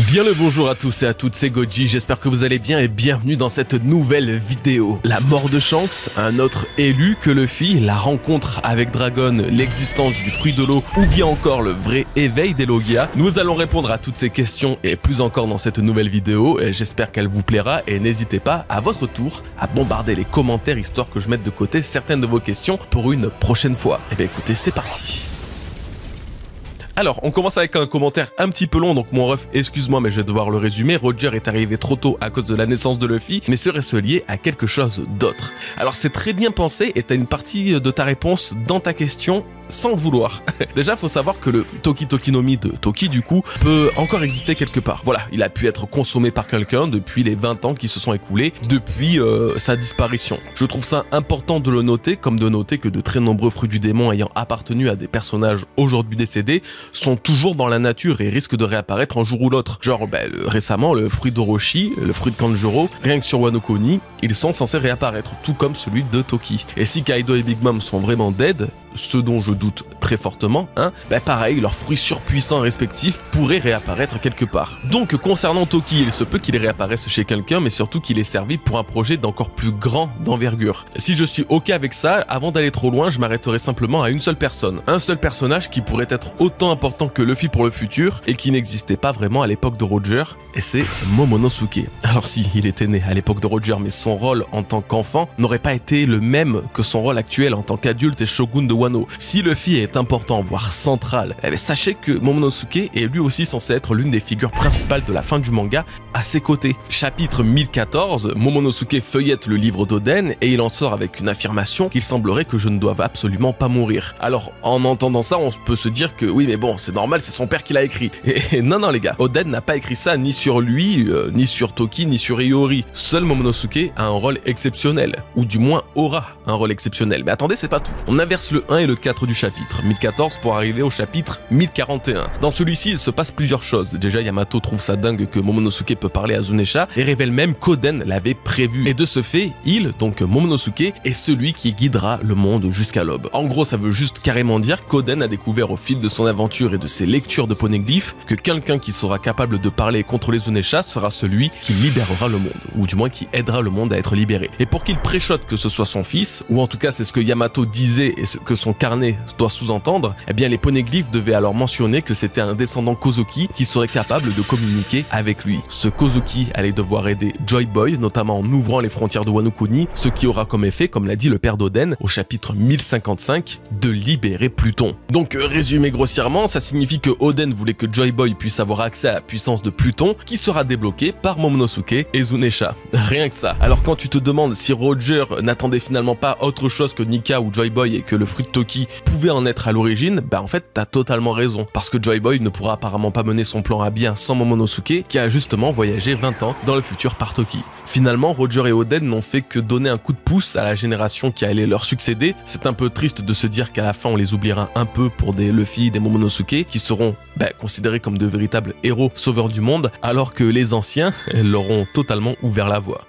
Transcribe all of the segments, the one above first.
Bien le bonjour à tous et à toutes, c'est Goji, j'espère que vous allez bien et bienvenue dans cette nouvelle vidéo. La mort de Shanks, un autre élu que Luffy, la rencontre avec Dragon, l'existence du fruit de l'eau ou bien encore le vrai éveil des Logia. Nous allons répondre à toutes ces questions et plus encore dans cette nouvelle vidéo, j'espère qu'elle vous plaira et n'hésitez pas à votre tour à bombarder les commentaires histoire que je mette de côté certaines de vos questions pour une prochaine fois. Et bien écoutez, c'est parti. Alors, on commence avec un commentaire un petit peu long, donc mon ref, excuse-moi, mais je vais devoir le résumer. Roger est arrivé trop tôt à cause de la naissance de Luffy, mais serait-ce lié à quelque chose d'autre? Alors, c'est très bien pensé et t'as une partie de ta réponse dans ta question sans le vouloir. Déjà, faut savoir que le Toki Toki no Mi de Toki, du coup, peut encore exister quelque part. Voilà, il a pu être consommé par quelqu'un depuis les 20 ans qui se sont écoulés depuis sa disparition. Je trouve ça important de le noter, comme de noter que de très nombreux fruits du démon ayant appartenu à des personnages aujourd'hui décédés sont toujours dans la nature et risquent de réapparaître un jour ou l'autre. Genre, récemment, le fruit d'Orochi, le fruit de Kanjuro, rien que sur Wano Kuni, ils sont censés réapparaître, tout comme celui de Toki. Et si Kaido et Big Mom sont vraiment dead, ce dont je doute très fortement, pareil, leurs fruits surpuissants respectifs pourraient réapparaître quelque part. Donc concernant Toki, il se peut qu'il réapparaisse chez quelqu'un, mais surtout qu'il ait servi pour un projet d'encore plus grand d'envergure. Si je suis ok avec ça, avant d'aller trop loin, je m'arrêterai simplement à une seule personne. Un seul personnage qui pourrait être autant important que Luffy pour le futur, et qui n'existait pas vraiment à l'époque de Roger, et c'est Momonosuke. Alors si, il était né à l'époque de Roger, mais son rôle en tant qu'enfant n'aurait pas été le même que son rôle actuel en tant qu'adulte et shogun de Wano. Si Luffy est important, voire central, sachez que Momonosuke est lui aussi censé être l'une des figures principales de la fin du manga à ses côtés. Chapitre 1014, Momonosuke feuillette le livre d'Oden et il en sort avec une affirmation qu'il semblerait que je ne doive absolument pas mourir. Alors en entendant ça, on peut se dire que oui mais bon, c'est normal, c'est son père qui l'a écrit. Et non les gars, Oden n'a pas écrit ça ni sur lui, ni sur Toki, ni sur Iori. Seul Momonosuke a un rôle exceptionnel, ou du moins aura un rôle exceptionnel. Mais attendez, c'est pas tout. On inverse le 1 et le 4 du chapitre 1014 pour arriver au chapitre 1041. Dans celui-ci, il se passe plusieurs choses. Déjà, Yamato trouve ça dingue que Momonosuke peut parler à Zunesha et révèle même qu'Oden l'avait prévu. Et de ce fait, il, donc Momonosuke, est celui qui guidera le monde jusqu'à l'aube. En gros, ça veut juste carrément dire qu'Oden a découvert au fil de son aventure et de ses lectures de poneglyphes que quelqu'un qui sera capable de parler et contrôler Zunesha sera celui qui libérera le monde, ou du moins qui aidera le monde à être libéré. Et pour qu'il préchote que ce soit son fils, ou en tout cas c'est ce que Yamato disait et ce que son carnet doit sous-entendre, eh bien les poneglyphes devaient alors mentionner que c'était un descendant Kozuki qui serait capable de communiquer avec lui. Ce Kozuki allait devoir aider Joy Boy, notamment en ouvrant les frontières de Wano Kuni, ce qui aura comme effet, comme l'a dit le père d'Oden au chapitre 1055, de libérer Pluton. Donc résumé grossièrement, ça signifie que Oden voulait que Joy Boy puisse avoir accès à la puissance de Pluton, qui sera débloquée par Momonosuke et Zunesha. Rien que ça. Alors quand tu te demandes si Roger n'attendait finalement pas autre chose que Nika ou Joy Boy et que le fruit de Toki pouvait en être à l'origine, en fait t'as totalement raison, parce que Joy Boy ne pourra apparemment pas mener son plan à bien sans Momonosuke, qui a justement voyagé 20 ans dans le futur par Toki. Finalement, Roger et Oden n'ont fait que donner un coup de pouce à la génération qui allait leur succéder. C'est un peu triste de se dire qu'à la fin on les oubliera un peu pour des Luffy, des Momonosuke, qui seront considérés comme de véritables héros sauveurs du monde, alors que les anciens leur ont totalement ouvert la voie.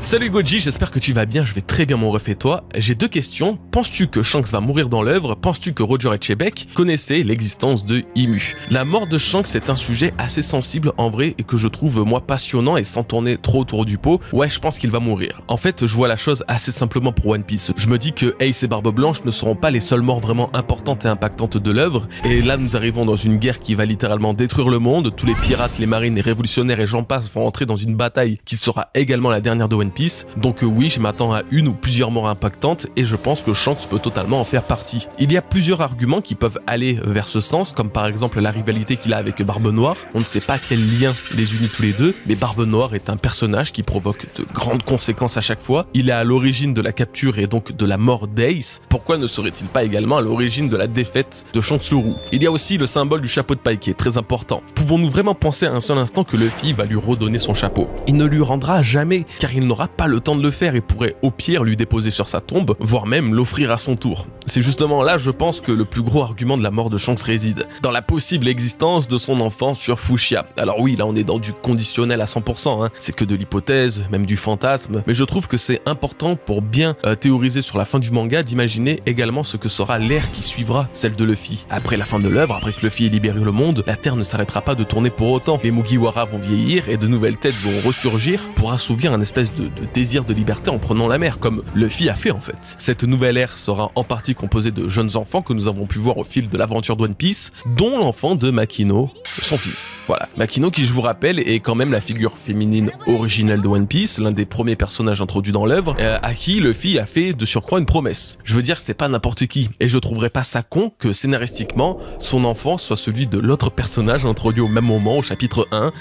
Salut Goji, j'espère que tu vas bien, je vais très bien mon ref et toi. J'ai deux questions. Penses-tu que Shanks va mourir dans l'œuvre? Penses-tu que Roger et Chebek connaissaient l'existence de Imu? La mort de Shanks est un sujet assez sensible en vrai et que je trouve moi passionnant et sans tourner trop autour du pot. Ouais, je pense qu'il va mourir. En fait, je vois la chose assez simplement pour One Piece. Je me dis que Ace et Barbe Blanche ne seront pas les seules morts vraiment importantes et impactantes de l'œuvre. Et là, nous arrivons dans une guerre qui va littéralement détruire le monde. Tous les pirates, les marines, les révolutionnaires et j'en passe vont entrer dans une bataille qui sera également la dernière de One Piece. Donc oui, je m'attends à une ou plusieurs morts impactantes et je pense que Shanks peut totalement en faire partie. Il y a plusieurs arguments qui peuvent aller vers ce sens, comme par exemple la rivalité qu'il a avec Barbe Noire. On ne sait pas quel lien les unit tous les deux, mais Barbe Noire est un personnage qui provoque de grandes conséquences à chaque fois. Il est à l'origine de la capture et donc de la mort d'Ace. Pourquoi ne serait-il pas également à l'origine de la défaite de Shanks le Roux? Il y a aussi le symbole du chapeau de paille qui est très important. Pouvons-nous vraiment penser à un seul instant que Luffy va lui redonner son chapeau? Il ne lui rendra jamais, car il n'aura n'aura pas le temps de le faire et pourrait au pire lui déposer sur sa tombe, voire même l'offrir à son tour. C'est justement là, je pense, que le plus gros argument de la mort de Shanks réside, dans la possible existence de son enfant sur Fuchsia. Alors oui, là on est dans du conditionnel à 100%, hein. C'est que de l'hypothèse, même du fantasme, mais je trouve que c'est important pour bien théoriser sur la fin du manga d'imaginer également ce que sera l'ère qui suivra celle de Luffy. Après la fin de l'œuvre, après que Luffy ait libéré le monde, la Terre ne s'arrêtera pas de tourner pour autant. Les Mugiwara vont vieillir et de nouvelles têtes vont ressurgir pour assouvir un espèce de désir de liberté en prenant la mer, comme Luffy a fait en fait. Cette nouvelle ère sera en partie composée de jeunes enfants que nous avons pu voir au fil de l'aventure de One Piece, dont l'enfant de Makino, son fils. Voilà, Makino qui, je vous rappelle, est quand même la figure féminine originelle de One Piece, l'un des premiers personnages introduits dans l'œuvre, à qui Luffy a fait de surcroît une promesse. Je veux dire, c'est pas n'importe qui, et je trouverais pas ça con que scénaristiquement, son enfant soit celui de l'autre personnage introduit au même moment au chapitre 1,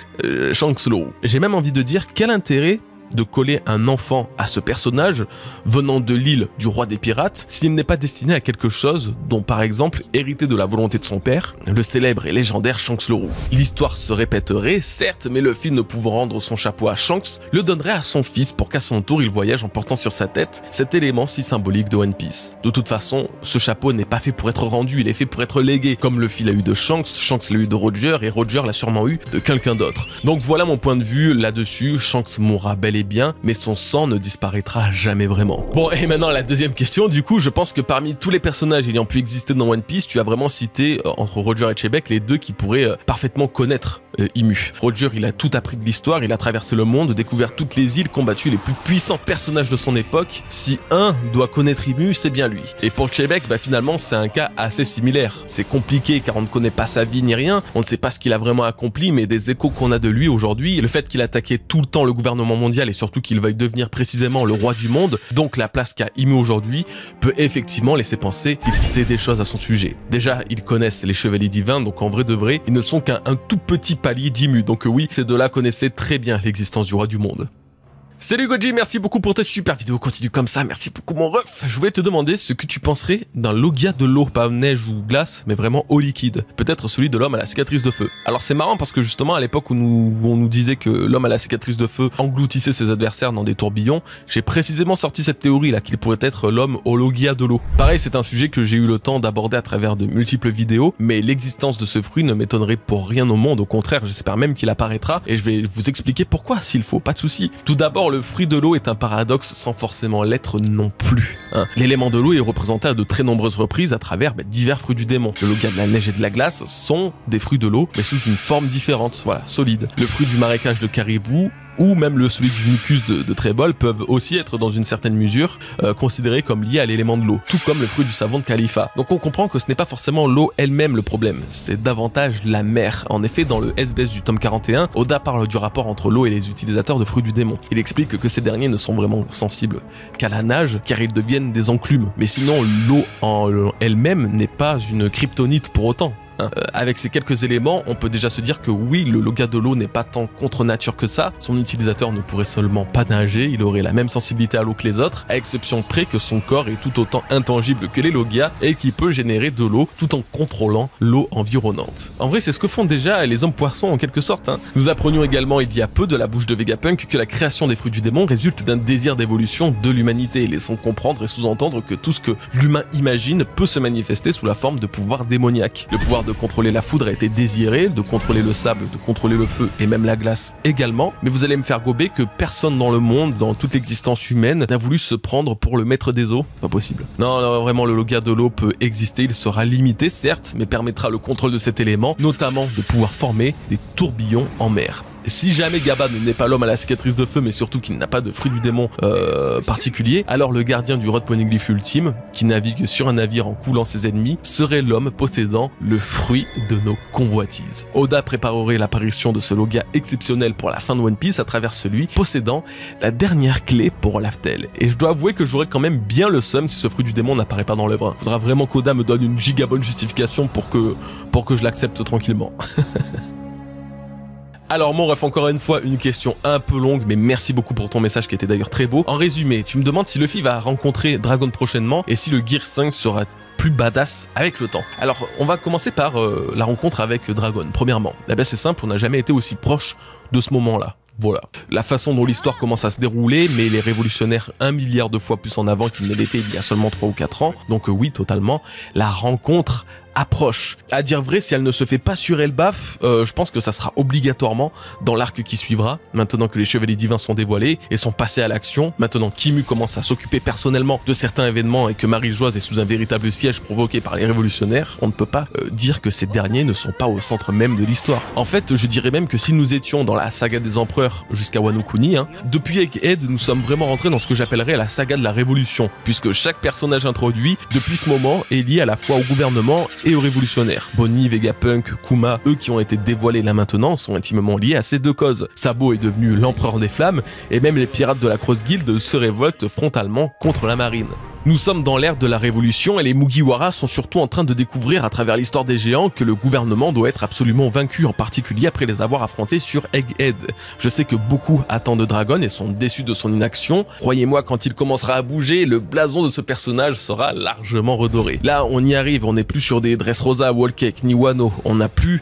Shanks le Roux. J'ai même envie de dire, quel intérêt de coller un enfant à ce personnage venant de l'île du roi des pirates s'il n'est pas destiné à quelque chose dont par exemple hérité de la volonté de son père, le célèbre et légendaire Shanks le Roux. L'histoire se répéterait certes, mais Luffy ne pouvant rendre son chapeau à Shanks le donnerait à son fils pour qu'à son tour il voyage en portant sur sa tête cet élément si symbolique de One Piece. De toute façon, ce chapeau n'est pas fait pour être rendu, il est fait pour être légué. Comme Luffy l'a eu de Shanks, Shanks l'a eu de Roger et Roger l'a sûrement eu de quelqu'un d'autre. Donc voilà mon point de vue là-dessus, Shanks mourra bel et bien, mais son sang ne disparaîtra jamais vraiment. Bon, et maintenant la deuxième question, du coup, je pense que parmi tous les personnages ayant pu exister dans One Piece, tu as vraiment cité, entre Roger et Chebek, les deux qui pourraient parfaitement connaître Imu. Roger, il a tout appris de l'histoire, il a traversé le monde, découvert toutes les îles, combattu les plus puissants personnages de son époque. Si un doit connaître Imu, c'est bien lui. Et pour Chebek, bah finalement, c'est un cas assez similaire. C'est compliqué car on ne connaît pas sa vie ni rien, on ne sait pas ce qu'il a vraiment accompli, mais des échos qu'on a de lui aujourd'hui, le fait qu'il attaquait tout le temps le gouvernement mondial et surtout qu'il veuille devenir précisément le roi du monde, donc la place qu'a Imu aujourd'hui, peut effectivement laisser penser qu'il sait des choses à son sujet. Déjà, ils connaissent les chevaliers divins, donc en vrai de vrai, ils ne sont qu'un tout petit palier d'Imu, donc oui, ces deux-là connaissaient très bien l'existence du roi du monde. Salut Goji, merci beaucoup pour tes super vidéos, continue comme ça, merci beaucoup mon ref. Je voulais te demander ce que tu penserais d'un Logia de l'eau, pas neige ou glace, mais vraiment eau liquide. Peut-être celui de l'homme à la cicatrice de feu. Alors c'est marrant parce que justement à l'époque où on nous disait que l'homme à la cicatrice de feu engloutissait ses adversaires dans des tourbillons, j'ai précisément sorti cette théorie là, qu'il pourrait être l'homme au Logia de l'eau. Pareil, c'est un sujet que j'ai eu le temps d'aborder à travers de multiples vidéos, mais l'existence de ce fruit ne m'étonnerait pour rien au monde, au contraire, j'espère même qu'il apparaîtra, et je vais vous expliquer pourquoi s'il faut, pas de souci. Tout d'abord, le fruit de l'eau est un paradoxe sans forcément l'être non plus. Hein. L'élément de l'eau est représenté à de très nombreuses reprises à travers divers fruits du démon. Le Logia de la neige et de la glace sont des fruits de l'eau, mais sous une forme différente, voilà, solide. Le fruit du marécage de Caribou ou même celui du mucus de Trébol peuvent aussi être dans une certaine mesure considérés comme liés à l'élément de l'eau, tout comme le fruit du savon de Khalifa. Donc on comprend que ce n'est pas forcément l'eau elle-même le problème, c'est davantage la mer. En effet, dans le SBS du tome 41, Oda parle du rapport entre l'eau et les utilisateurs de fruits du démon. Il explique que ces derniers ne sont vraiment sensibles qu'à la nage, car ils deviennent des enclumes. Mais sinon, l'eau en elle-même n'est pas une kryptonite pour autant. Avec ces quelques éléments, on peut déjà se dire que oui, le Logia de l'eau n'est pas tant contre nature que ça, son utilisateur ne pourrait seulement pas nager, il aurait la même sensibilité à l'eau que les autres, à exception près que son corps est tout autant intangible que les Logias et qu'il peut générer de l'eau tout en contrôlant l'eau environnante. En vrai, c'est ce que font déjà les hommes poissons en quelque sorte. Hein. Nous apprenions également il y a peu de la bouche de Vegapunk que la création des fruits du démon résulte d'un désir d'évolution de l'humanité, laissant comprendre et sous-entendre que tout ce que l'humain imagine peut se manifester sous la forme de pouvoirs démoniaques. Le pouvoir de contrôler la foudre a été désiré, de contrôler le sable, de contrôler le feu et même la glace également, mais vous allez me faire gober que personne dans le monde, dans toute l'existence humaine, n'a voulu se prendre pour le maître des eaux. Pas possible. Non, non, vraiment le Logia de l'eau peut exister, il sera limité certes, mais permettra le contrôle de cet élément, notamment de pouvoir former des tourbillons en mer. Si jamais Gaban n'est pas l'homme à la cicatrice de feu, mais surtout qu'il n'a pas de fruit du démon particulier, alors le gardien du Rod Poneglyph ultime, qui navigue sur un navire en coulant ses ennemis, serait l'homme possédant le fruit de nos convoitises. Oda préparerait l'apparition de ce Logia exceptionnel pour la fin de One Piece à travers celui possédant la dernière clé pour Laftel. Et je dois avouer que j'aurais quand même bien le seum si ce fruit du démon n'apparaît pas dans l'œuvre. Faudra vraiment qu'Oda me donne une giga bonne justification pour que je l'accepte tranquillement. Alors mon ref, encore une fois, une question un peu longue, mais merci beaucoup pour ton message qui était d'ailleurs très beau. En résumé, tu me demandes si Luffy va rencontrer Dragon prochainement et si le Gear 5 sera plus badass avec le temps. Alors, on va commencer par la rencontre avec Dragon. Premièrement, la baisse est simple, on n'a jamais été aussi proche de ce moment-là. Voilà. La façon dont l'histoire commence à se dérouler met les révolutionnaires 1 milliard de fois plus en avant qu'ils ne l'étaient il y a seulement 3 ou 4 ans. Donc oui, totalement. La rencontre approche. À dire vrai, si elle ne se fait pas sur Elbaf, je pense que ça sera obligatoirement dans l'arc qui suivra, maintenant que les chevaliers divins sont dévoilés et sont passés à l'action, maintenant qu'Imu commence à s'occuper personnellement de certains événements et que Marie-Joise est sous un véritable siège provoqué par les révolutionnaires, on ne peut pas dire que ces derniers ne sont pas au centre même de l'histoire. En fait, je dirais même que si nous étions dans la saga des empereurs jusqu'à Wano Kuni, depuis Egghead, nous sommes vraiment rentrés dans ce que j'appellerais la saga de la révolution, puisque chaque personnage introduit, depuis ce moment, est lié à la fois au gouvernement et aux révolutionnaires. Bonnie, Vegapunk, Kuma, eux qui ont été dévoilés là maintenant, sont intimement liés à ces deux causes. Sabo est devenu l'empereur des flammes, et même les pirates de la Cross Guild se révoltent frontalement contre la marine. Nous sommes dans l'ère de la révolution et les Mugiwara sont surtout en train de découvrir à travers l'histoire des géants que le gouvernement doit être absolument vaincu, en particulier après les avoir affrontés sur Egghead. Je sais que beaucoup attendent Dragon et sont déçus de son inaction. Croyez-moi, quand il commencera à bouger, le blason de ce personnage sera largement redoré. Là, on y arrive, on n'est plus sur des Dressrosa, Wallcake, ni Wano, on n'a plus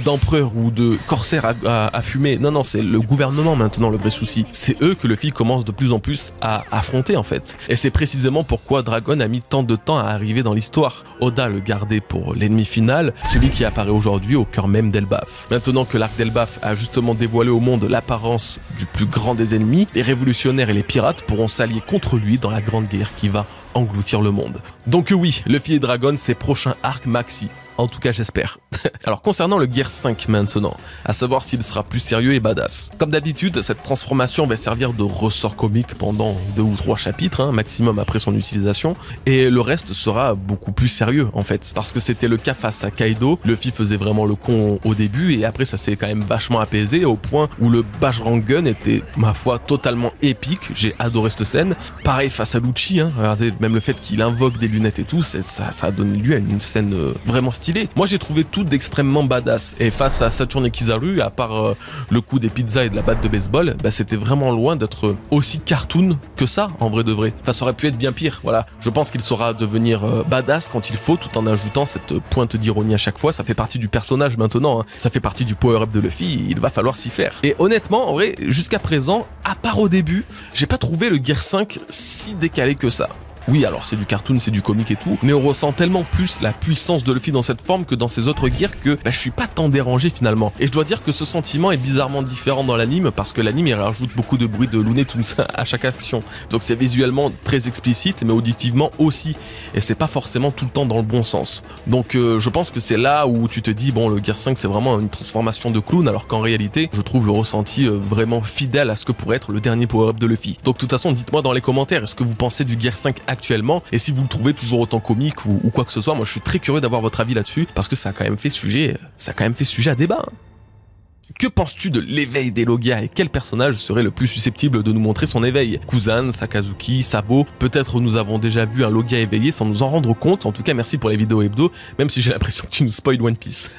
d'empereur ou de corsaire à fumer. Non, c'est le gouvernement maintenant le vrai souci. C'est eux que Luffy commence de plus en plus à affronter en fait. Et c'est précisément pourquoi Dragon a mis tant de temps à arriver dans l'histoire. Oda le gardait pour l'ennemi final, celui qui apparaît aujourd'hui au cœur même d'Elbaf. Maintenant que l'arc d'Elbaf a justement dévoilé au monde l'apparence du plus grand des ennemis, les révolutionnaires et les pirates pourront s'allier contre lui dans la grande guerre qui va engloutir le monde. Donc oui, Luffy et Dragon, c'est prochain arc maxi. En tout cas, j'espère. Alors, concernant le Gear 5 maintenant, à savoir s'il sera plus sérieux et badass. Comme d'habitude, cette transformation va servir de ressort comique pendant 2 ou 3 chapitres, maximum après son utilisation, et le reste sera beaucoup plus sérieux en fait. Parce que c'était le cas face à Kaido, Luffy faisait vraiment le con au début, et après ça s'est quand même vachement apaisé, au point où le Bajrang Gun était, ma foi, totalement épique. J'ai adoré cette scène. Pareil face à Lucci, regardez, même le fait qu'il invoque des lunettes et tout, ça a donné lieu à une scène vraiment stylée. Moi j'ai trouvé tout d'extrêmement badass et face à Saturne et Kizaru, à part le coup des pizzas et de la batte de baseball, c'était vraiment loin d'être aussi cartoon que ça en vrai de vrai. Enfin ça aurait pu être bien pire, voilà. Je pense qu'il saura devenir badass quand il faut, tout en ajoutant cette pointe d'ironie à chaque fois. Ça fait partie du personnage maintenant, ça fait partie du power-up de Luffy, il va falloir s'y faire. Et honnêtement, en vrai, jusqu'à présent, à part au début, j'ai pas trouvé le Gear 5 si décalé que ça. Oui, alors c'est du cartoon, c'est du comique et tout, mais on ressent tellement plus la puissance de Luffy dans cette forme que dans ses autres gears que je suis pas tant dérangé finalement. Et je dois dire que ce sentiment est bizarrement différent dans l'anime parce que l'anime il rajoute beaucoup de bruit de Looney Tunes à chaque action. Donc c'est visuellement très explicite mais auditivement aussi. Et c'est pas forcément tout le temps dans le bon sens. Donc je pense que c'est là où tu te dis bon le Gear 5 c'est vraiment une transformation de clown alors qu'en réalité je trouve le ressenti vraiment fidèle à ce que pourrait être le dernier power-up de Luffy. Donc de toute façon dites-moi dans les commentaires est-ce que vous pensez du Gear 5 actuellement et si vous le trouvez toujours autant comique ou quoi que ce soit. Moi je suis très curieux d'avoir votre avis là-dessus parce que ça a quand même fait sujet à débat. Que penses-tu de l'éveil des Logia et quel personnage serait le plus susceptible de nous montrer son éveil? Kuzan, Sakazuki, Sabo, peut-être nous avons déjà vu un Logia éveillé sans nous en rendre compte. En tout cas merci pour les vidéos hebdo, même si j'ai l'impression que tu nous spoil One Piece.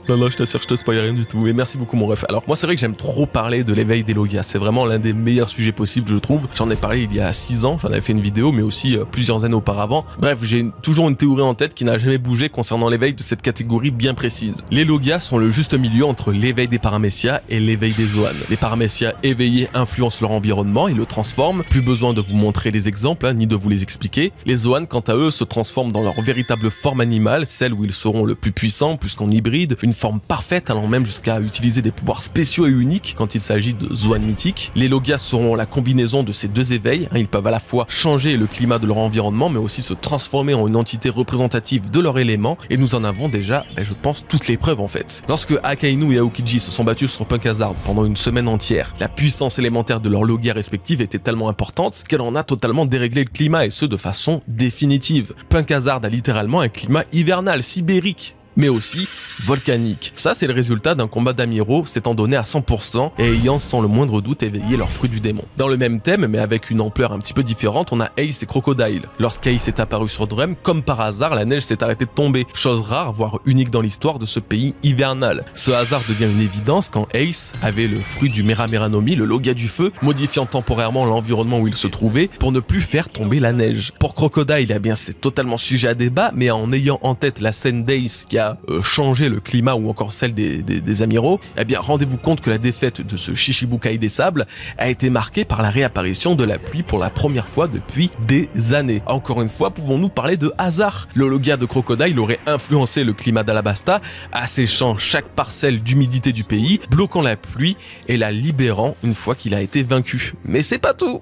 Non, je t'assure, je te spoil rien du tout. Mais merci beaucoup, mon ref. Alors, moi, c'est vrai que j'aime trop parler de l'éveil des Logia. C'est vraiment l'un des meilleurs sujets possibles, je trouve. J'en ai parlé il y a 6 ans. J'en avais fait une vidéo, mais aussi plusieurs années auparavant. Bref, j'ai toujours une théorie en tête qui n'a jamais bougé concernant l'éveil de cette catégorie bien précise. Les Logia sont le juste milieu entre l'éveil des Paramecia et l'éveil des Zoan. Les Paramecia éveillés influencent leur environnement et le transforment. Plus besoin de vous montrer les exemples, ni de vous les expliquer. Les Zoan, quant à eux, se transforment dans leur véritable forme animale, celle où ils seront le plus puissants, puisqu'en hybride, une forme parfaite, allant même jusqu'à utiliser des pouvoirs spéciaux et uniques quand il s'agit de Zoan mythiques. Les Logia seront la combinaison de ces deux éveils, ils peuvent à la fois changer le climat de leur environnement, mais aussi se transformer en une entité représentative de leur élément, et nous en avons déjà, je pense, toutes les preuves en fait. Lorsque Akainu et Aokiji se sont battus sur Punk Hazard pendant une semaine entière, la puissance élémentaire de leurs Logia respectives était tellement importante qu'elle en a totalement déréglé le climat, et ce de façon définitive. Punk Hazard a littéralement un climat hivernal, sibérique, mais aussi volcanique. Ça, c'est le résultat d'un combat d'amiraux s'étant donné à 100% et ayant sans le moindre doute éveillé leur fruit du démon. Dans le même thème, mais avec une ampleur un petit peu différente, on a Ace et Crocodile. Lorsqu'Ace est apparu sur Drum, comme par hasard, la neige s'est arrêtée de tomber, chose rare, voire unique dans l'histoire de ce pays hivernal. Ce hasard devient une évidence quand Ace avait le fruit du Mera Mera no Mi, le Logia du feu, modifiant temporairement l'environnement où il se trouvait pour ne plus faire tomber la neige. Pour Crocodile, eh bien c'est totalement sujet à débat, mais en ayant en tête la scène d'Ace qui a a changé le climat ou encore celle des amiraux, eh bien rendez-vous compte que la défaite de ce Shichibukai des sables a été marquée par la réapparition de la pluie pour la première fois depuis des années. Encore une fois, pouvons-nous parler de hasard? Le Logia de Crocodile aurait influencé le climat d'Alabasta, asséchant chaque parcelle d'humidité du pays, bloquant la pluie et la libérant une fois qu'il a été vaincu. Mais c'est pas tout.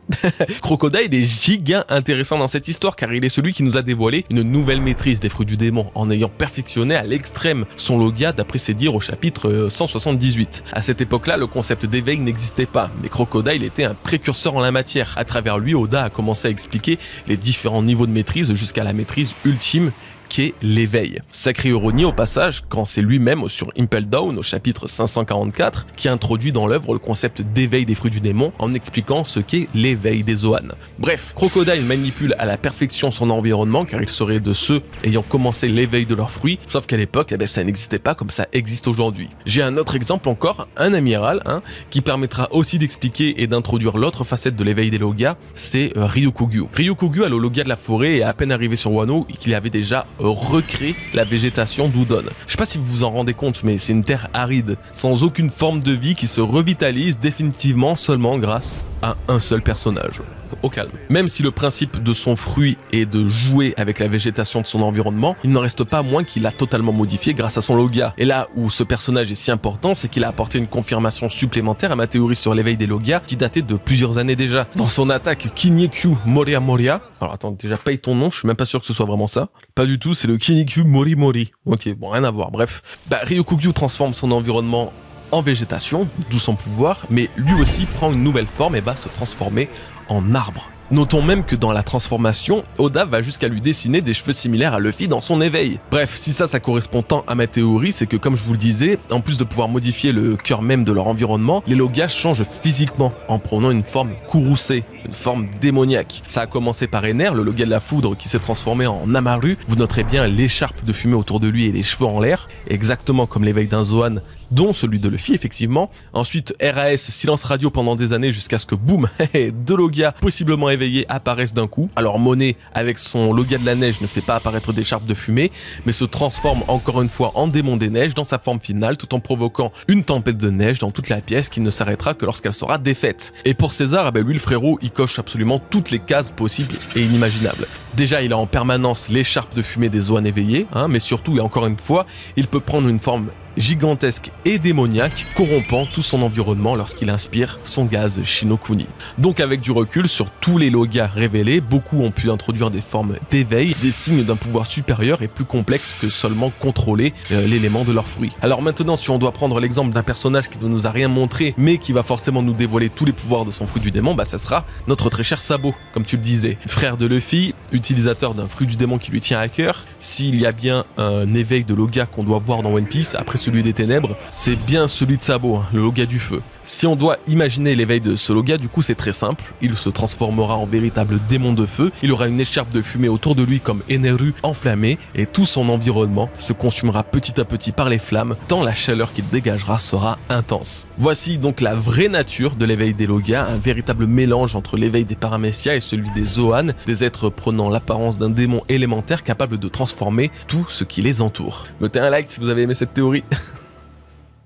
Crocodile est giga intéressant dans cette histoire car il est celui qui nous a dévoilé une nouvelle maîtrise des fruits du démon en ayant perfectionné à l'extrême son Logia d'après ses dires au chapitre 178. À cette époque-là, le concept d'éveil n'existait pas, mais Crocodile était un précurseur en la matière. À travers lui, Oda a commencé à expliquer les différents niveaux de maîtrise jusqu'à la maîtrise ultime qu'est l'éveil. Sacrée ironie au passage quand c'est lui-même sur Impel Down au chapitre 544 qui introduit dans l'œuvre le concept d'éveil des fruits du démon en expliquant ce qu'est l'éveil des Zoan. Bref, Crocodile manipule à la perfection son environnement car il serait de ceux ayant commencé l'éveil de leurs fruits, sauf qu'à l'époque ça n'existait pas comme ça existe aujourd'hui. J'ai un autre exemple encore, un amiral qui permettra aussi d'expliquer et d'introduire l'autre facette de l'éveil des Logia, c'est Ryukugyu. Ryukugyu a le Logia de la forêt et à peine arrivé sur Wano qu'il avait déjà recréer la végétation d'Udon. Je sais pas si vous vous en rendez compte, mais c'est une terre aride, sans aucune forme de vie qui se revitalise définitivement seulement grâce à un seul personnage. Au calme. Même si le principe de son fruit est de jouer avec la végétation de son environnement, il n'en reste pas moins qu'il l'a totalement modifié grâce à son Logia. Et là où ce personnage est si important, c'est qu'il a apporté une confirmation supplémentaire à ma théorie sur l'éveil des Logia qui datait de plusieurs années déjà. Dans son attaque Kinyekyu Moria Moria, alors attends, déjà paye ton nom, je suis même pas sûr que ce soit vraiment ça. Pas du tout, c'est le Kinyekyu Mori Mori. Ok, bon, rien à voir, bref. Ryukugyu transforme son environnement en végétation, d'où son pouvoir, mais lui aussi prend une nouvelle forme et va se transformer en arbre. Notons même que dans la transformation, Oda va jusqu'à lui dessiner des cheveux similaires à Luffy dans son éveil. Bref, si ça correspond tant à ma théorie, c'est que comme je vous le disais, en plus de pouvoir modifier le cœur même de leur environnement, les Logias changent physiquement en prenant une forme courroucée, une forme démoniaque. Ça a commencé par Ener, le Logia de la foudre qui s'est transformé en Amaru. Vous noterez bien l'écharpe de fumée autour de lui et les cheveux en l'air, exactement comme l'éveil d'un Zoan, dont celui de Luffy effectivement. Ensuite RAS, silence radio pendant des années jusqu'à ce que boum, deux Logias possiblement éveillés apparaissent d'un coup. Alors Monet avec son Logia de la neige ne fait pas apparaître d'écharpe de fumée, mais se transforme encore une fois en démon des neiges dans sa forme finale tout en provoquant une tempête de neige dans toute la pièce qui ne s'arrêtera que lorsqu'elle sera défaite. Et pour César, lui le frérot, il coche absolument toutes les cases possibles et inimaginables. Déjà il a en permanence l'écharpe de fumée des Zoan éveillés, mais surtout et encore une fois, il peut prendre une forme gigantesque et démoniaque, corrompant tout son environnement lorsqu'il inspire son gaz Shinokuni. Donc avec du recul sur tous les Logias révélés, beaucoup ont pu introduire des formes d'éveil, des signes d'un pouvoir supérieur et plus complexe que seulement contrôler l'élément de leur fruit. Alors maintenant, si on doit prendre l'exemple d'un personnage qui ne nous a rien montré, mais qui va forcément nous dévoiler tous les pouvoirs de son fruit du démon, ça sera notre très cher Sabo, comme tu le disais. Frère de Luffy, utilisateur d'un fruit du démon qui lui tient à cœur. S'il y a bien un éveil de Logia qu'on doit voir dans One Piece, après celui des ténèbres, c'est bien celui de Sabo, le Logia du feu. Si on doit imaginer l'éveil de ce Logia, du coup c'est très simple, il se transformera en véritable démon de feu, il aura une écharpe de fumée autour de lui comme Eneru enflammée, et tout son environnement se consumera petit à petit par les flammes, tant la chaleur qu'il dégagera sera intense. Voici donc la vraie nature de l'éveil des Logias, un véritable mélange entre l'éveil des Paramecia et celui des Zoan, des êtres prenant l'apparence d'un démon élémentaire capable de transformer tout ce qui les entoure. Mettez un like si vous avez aimé cette théorie.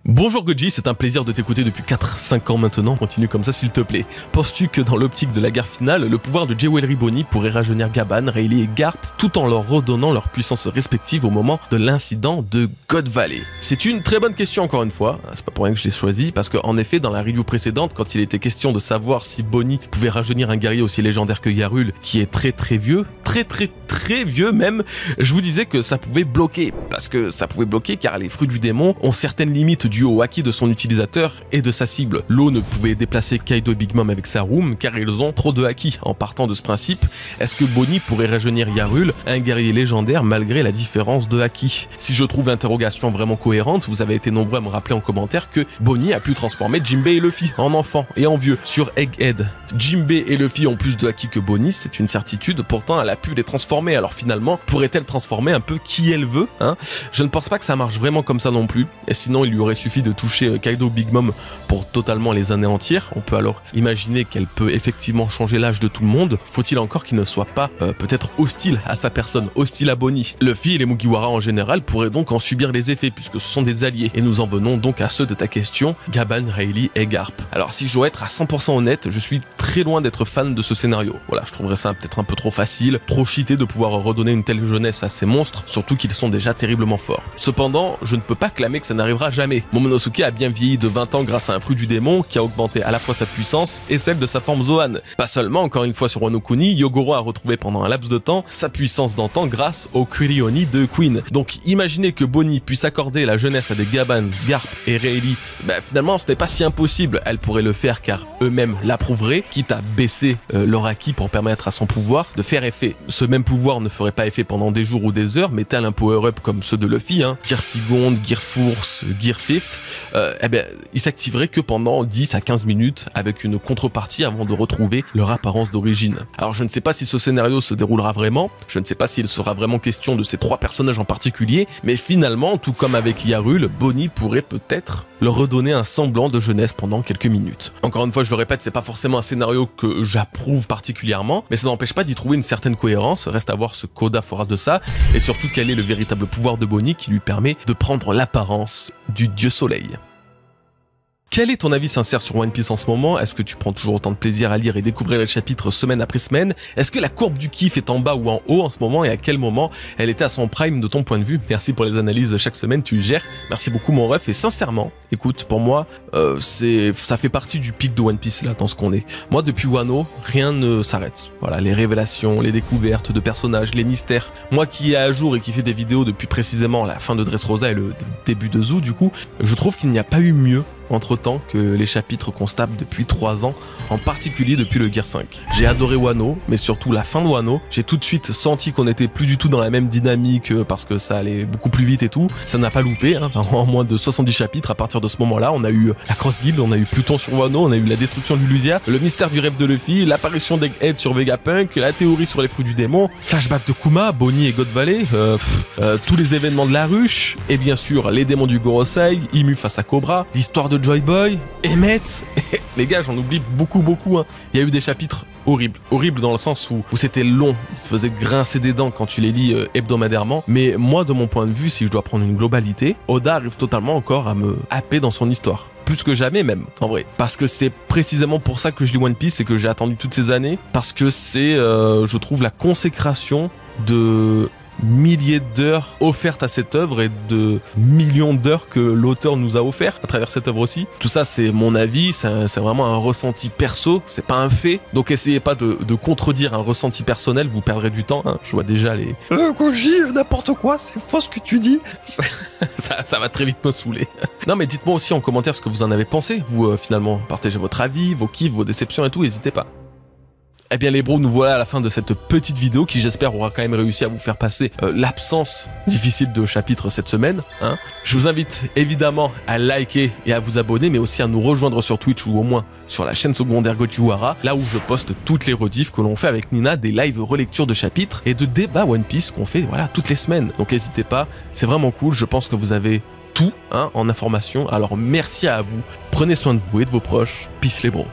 Bonjour Goji, c'est un plaisir de t'écouter depuis 4-5 ans maintenant, continue comme ça s'il te plaît. Penses-tu que dans l'optique de la guerre finale, le pouvoir de Jewelry Bonnie pourrait rajeunir Gaban, Rayleigh et Garp tout en leur redonnant leur puissance respective au moment de l'incident de God Valley? C'est une très bonne question encore une fois, c'est pas pour rien que je l'ai choisi, parce qu'en effet dans la review précédente, quand il était question de savoir si Bonnie pouvait rajeunir un guerrier aussi légendaire que Yarul, qui est très vieux, très vieux même, je vous disais que ça pouvait bloquer, parce que ça pouvait bloquer car les fruits du démon ont certaines limites dues au haki de son utilisateur et de sa cible. L'eau ne pouvait déplacer Kaido et Big Mom avec sa room car ils ont trop de haki. En partant de ce principe, est-ce que Bonnie pourrait rajeunir Yarul, un guerrier légendaire malgré la différence de haki? Si je trouve l'interrogation vraiment cohérente, vous avez été nombreux à me rappeler en commentaire que Bonnie a pu transformer Jinbei et Luffy en enfants et en vieux. Sur Egghead, Jinbei et Luffy ont plus de haki que Bonnie, c'est une certitude, pourtant elle a pu les transformer, alors finalement, pourrait-elle transformer un peu qui elle veut, Je ne pense pas que ça marche vraiment comme ça non plus, et sinon il lui aurait suffi suffit de toucher Kaido Big Mom pour totalement les anéantir. On peut alors imaginer qu'elle peut effectivement changer l'âge de tout le monde. Faut-il encore qu'il ne soit pas peut-être hostile à sa personne, hostile à Bonnie. Luffy et les Mugiwara en général pourraient donc en subir les effets puisque ce sont des alliés. Et nous en venons donc à ceux de ta question, Gaban, Rayleigh et Garp. Alors si je dois être à 100% honnête, je suis très loin d'être fan de ce scénario. Voilà, je trouverais ça peut-être un peu trop facile, trop cheaté de pouvoir redonner une telle jeunesse à ces monstres, surtout qu'ils sont déjà terriblement forts. Cependant, je ne peux pas clamer que ça n'arrivera jamais. Momonosuke a bien vieilli de 20 ans grâce à un fruit du démon qui a augmenté à la fois sa puissance et celle de sa forme Zoan. Pas seulement, encore une fois sur Wano Kuni, Yogoro a retrouvé pendant un laps de temps sa puissance d'antan grâce au Kurioni de Queen. Donc imaginez que Bonnie puisse accorder la jeunesse à des Gaban, Garp et Rayleigh, finalement ce n'est pas si impossible, elle pourrait le faire car eux-mêmes l'approuveraient, quitte à baisser leur acquis pour permettre à son pouvoir de faire effet. Ce même pouvoir ne ferait pas effet pendant des jours ou des heures, mais tel un power-up comme ceux de Luffy, Gear Second, Gear Force, Gear Fifth, il s'activerait que pendant 10 à 15 minutes avec une contrepartie avant de retrouver leur apparence d'origine. Alors je ne sais pas si ce scénario se déroulera vraiment, je ne sais pas s'il sera vraiment question de ces trois personnages en particulier, mais finalement, tout comme avec Yarul, Bonnie pourrait peut-être leur redonner un semblant de jeunesse pendant quelques minutes. Encore une fois, je le répète, c'est pas forcément un scénario que j'approuve particulièrement, mais ça n'empêche pas d'y trouver une certaine cohérence, reste à voir ce qu'Oda fera de ça, et surtout quel est le véritable pouvoir de Bonnie qui lui permet de prendre l'apparence du dieu soleil. Quel est ton avis sincère sur One Piece en ce moment? Est-ce que tu prends toujours autant de plaisir à lire et découvrir les chapitres semaine après semaine? Est-ce que la courbe du kiff est en bas ou en haut en ce moment et à quel moment elle était à son prime de ton point de vue? Merci pour les analyses chaque semaine, tu gères. Merci beaucoup mon ref et sincèrement, écoute, pour moi, ça fait partie du pic de One Piece là dans ce qu'on est. Moi depuis Wano, rien ne s'arrête. Voilà, les révélations, les découvertes de personnages, les mystères. Moi qui est à jour et qui fait des vidéos depuis précisément la fin de Dressrosa et le début de Zou du coup, je trouve qu'il n'y a pas eu mieux entre-temps que les chapitres qu'on se tape depuis 3 ans, en particulier depuis le Gear 5. J'ai adoré Wano, mais surtout la fin de Wano. J'ai tout de suite senti qu'on était plus du tout dans la même dynamique parce que ça allait beaucoup plus vite et tout. Ça n'a pas loupé, en moins de 70 chapitres à partir de ce moment-là. On a eu la Cross Guild, on a eu Pluton sur Wano, on a eu la destruction de Lulusia, le mystère du rêve de Luffy, l'apparition d'Egghead sur Vegapunk, la théorie sur les fruits du démon, flashback de Kuma, Bonnie et God Valley, tous les événements de la ruche, et bien sûr les démons du Gorosei, Imu face à Cobra, l'histoire de Joy Boy, Emmett, les gars j'en oublie beaucoup. Il y a eu des chapitres horribles dans le sens où c'était long, il te faisait grincer des dents quand tu les lis hebdomadairement, mais moi de mon point de vue, si je dois prendre une globalité, Oda arrive totalement encore à me happer dans son histoire. Plus que jamais même, en vrai. Parce que c'est précisément pour ça que je lis One Piece et que j'ai attendu toutes ces années, parce que c'est, je trouve, la consécration de milliers d'heures offertes à cette œuvre et de millions d'heures que l'auteur nous a offert à travers cette œuvre aussi. Tout ça c'est mon avis, c'est vraiment un ressenti perso, c'est pas un fait, donc essayez pas de contredire un ressenti personnel, vous perdrez du temps, je vois déjà les... Koji, n'importe quoi, c'est faux ce que tu dis. ça va très vite me saouler. Non mais dites-moi aussi en commentaire ce que vous en avez pensé, vous finalement, partagez votre avis, vos kiffs, vos déceptions et tout, n'hésitez pas. Eh bien les bros, nous voilà à la fin de cette petite vidéo qui j'espère aura quand même réussi à vous faire passer l'absence difficile de chapitres cette semaine. Je vous invite évidemment à liker et à vous abonner, mais aussi à nous rejoindre sur Twitch ou au moins sur la chaîne secondaire Gojiwara, là où je poste toutes les rediffs que l'on fait avec Nina, des live relectures de chapitres et de débats One Piece qu'on fait toutes les semaines. Donc n'hésitez pas, c'est vraiment cool, je pense que vous avez tout en information, alors merci à vous, prenez soin de vous et de vos proches, peace les bros.